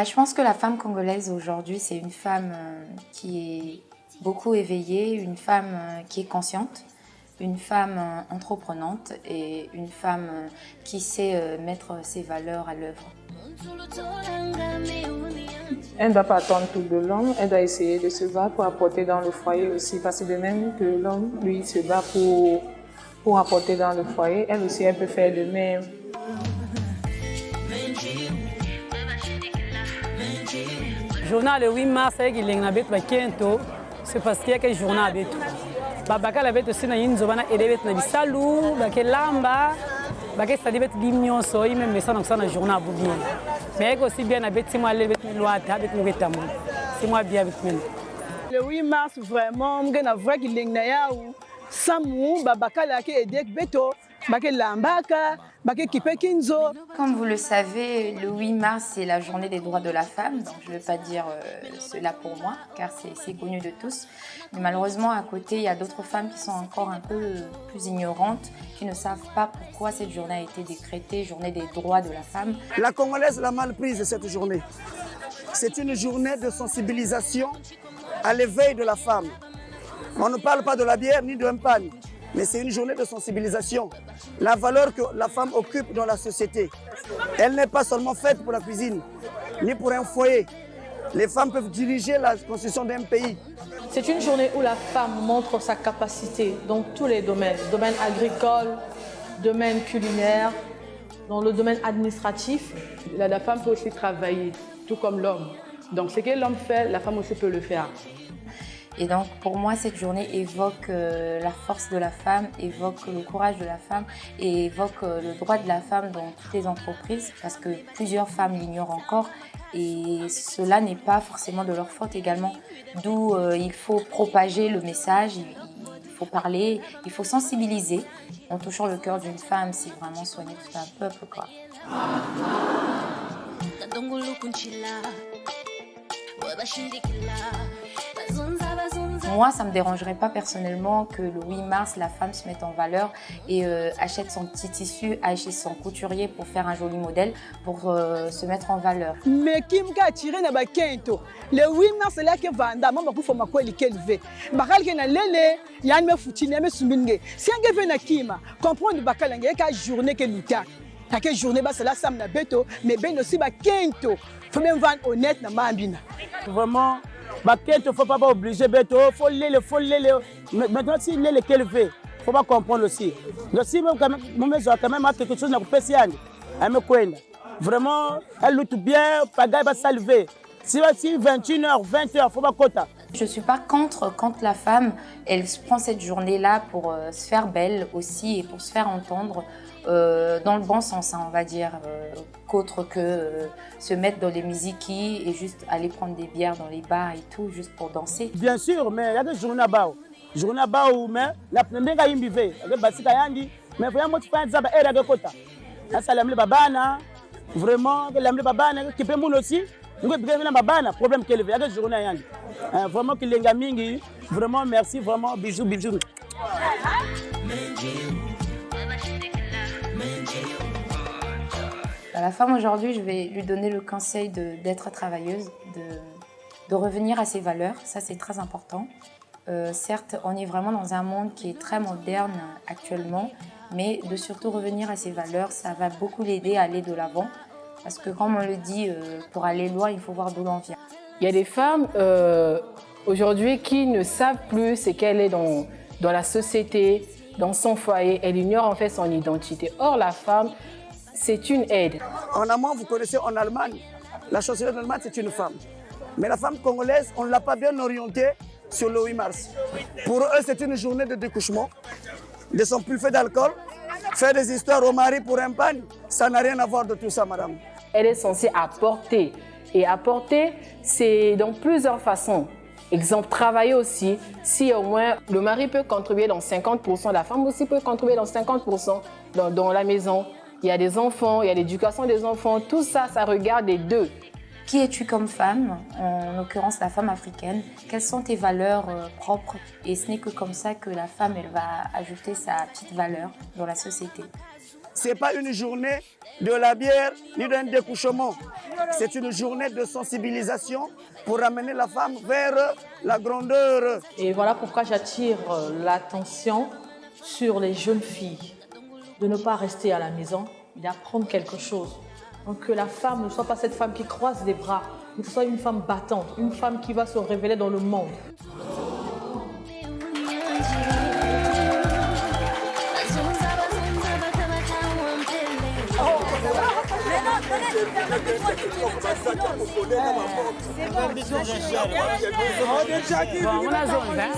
Je pense que la femme congolaise aujourd'hui, c'est une femme qui est beaucoup éveillée, une femme qui est consciente, une femme entreprenante et une femme qui sait mettre ses valeurs à l'œuvre. Elle ne doit pas attendre tout de l'homme, elle doit essayer de se battre pour apporter dans le foyer aussi, parce que de même que l'homme, lui, se bat pour apporter dans le foyer, elle aussi, elle peut faire de même. Journal le 8 mars avec l'ingabet bakento c'est parce qu'il y a que journal avec babaka la bête aussi na yinzo bana elebet na bisalu bakelamba baké ça debet dimnyon so y même ça donc ça na journal boudou mais aussi bien na bête moi lebet loi avec nous betamu c'est moi bien avec nous le 8 mars vraiment ngena vrai qu'il lingna ya ou samu babaka la ke edek beto bakelambaka. Comme vous le savez, le 8 mars, c'est la journée des droits de la femme. Donc je ne vais pas dire cela pour moi, car c'est connu de tous. Mais malheureusement, à côté, il y a d'autres femmes qui sont encore un peu plus ignorantes, qui ne savent pas pourquoi cette journée a été décrétée, journée des droits de la femme. La Congolaise l'a mal prise, cette journée. C'est une journée de sensibilisation à l'éveil de la femme. On ne parle pas de la bière ni de champagne. Mais c'est une journée de sensibilisation. La valeur que la femme occupe dans la société, elle n'est pas seulement faite pour la cuisine, ni pour un foyer. Les femmes peuvent diriger la construction d'un pays. C'est une journée où la femme montre sa capacité dans tous les domaines. Domaine agricole, domaine culinaire, dans le domaine administratif. La femme peut aussi travailler, tout comme l'homme. Donc ce que l'homme fait, la femme aussi peut le faire. Et donc pour moi, cette journée évoque la force de la femme, évoque le courage de la femme et évoque le droit de la femme dans toutes les entreprises parce que plusieurs femmes l'ignorent encore et cela n'est pas forcément de leur faute également. D'où il faut propager le message, il faut parler, il faut sensibiliser en touchant le cœur d'une femme, c'est vraiment soigner tout un peuple, quoi. Moi, ça ne me dérangerait pas personnellement que le 8 mars, la femme se mette en valeur et achète son petit tissu, achète son couturier pour faire un joli modèle, pour se mettre en valeur. Mais qui m'a tiré na bakento le 8 mars c'est là que vanda mama pour ma quoi levé bakal ke na lele yan me futine me sumbinge si on veut na kima comprendre bakalanga ka journée que lutak ta que journée ba c'est là sam na beto mais ben aussi bakento faut même vendre honnête na mambina vraiment. Il ne faut pas obliger Beto, il faut les. Maintenant, si les qu'elle veut, il ne faut pas comprendre aussi. Donc, si même quand même quelque chose à vraiment, elle lutte bien, Pagaille va s'élever. Si 21h, 20h, il ne faut pas quota. Je ne suis pas contre quand la femme, elle prend cette journée-là pour se faire belle aussi et pour se faire entendre dans le bon sens, hein, on va dire, qu'autre que se mettre dans les musiquis et juste aller prendre des bières dans les bars et tout, juste pour danser. Bien sûr, mais il y a des journées à journée à mais la première fois, il y a mais vraiment, tu fais un zaba et la quota. Ça, l'aime les babana, vraiment, l'aime les babana, qui peut aussi. Nous avons un problème qu'il y a des journées à Yandi. Vraiment, qu'il y a mingi. Vraiment, merci, vraiment, bisous, bisous. La femme aujourd'hui, je vais lui donner le conseil d'être travailleuse, de revenir à ses valeurs. Ça, c'est très important. Certes, on est vraiment dans un monde qui est très moderne actuellement, mais de surtout revenir à ses valeurs, ça va beaucoup l'aider à aller de l'avant. Parce que comme on le dit, pour aller loin, il faut voir d'où l'on vient. Il y a des femmes aujourd'hui qui ne savent plus ce qu'elle est dans la société, dans son foyer. Elle ignore en fait son identité. Or, la femme, c'est une aide. En amont, vous connaissez en Allemagne, la chancelière d'Allemagne, c'est une femme. Mais la femme congolaise, on ne l'a pas bien orientée sur le 8 mars. Pour eux, c'est une journée de découchement, de son pulfé d'alcool. Faire des histoires au mari pour un pagne, ça n'a rien à voir de tout ça, madame. Elle est censée apporter. Et apporter, c'est dans plusieurs façons. Exemple, travailler aussi. Si au moins le mari peut contribuer dans 50%, la femme aussi peut contribuer dans 50% dans la maison. Il y a des enfants, il y a l'éducation des enfants. Tout ça, ça regarde les deux. qui es-tu comme femme, en l'occurrence la femme africaine, quelles sont tes valeurs propres, et ce n'est que comme ça que la femme elle va ajouter sa petite valeur dans la société. Ce n'est pas une journée de la bière ni d'un découchement. C'est une journée de sensibilisation pour amener la femme vers la grandeur. Et voilà pourquoi j'attire l'attention sur les jeunes filles, de ne pas rester à la maison, d'apprendre quelque chose. Donc que la femme ne soit pas cette femme qui croise les bras, mais que ce soit une femme battante, une femme qui va se révéler dans le monde. Bon, on a zone, hein?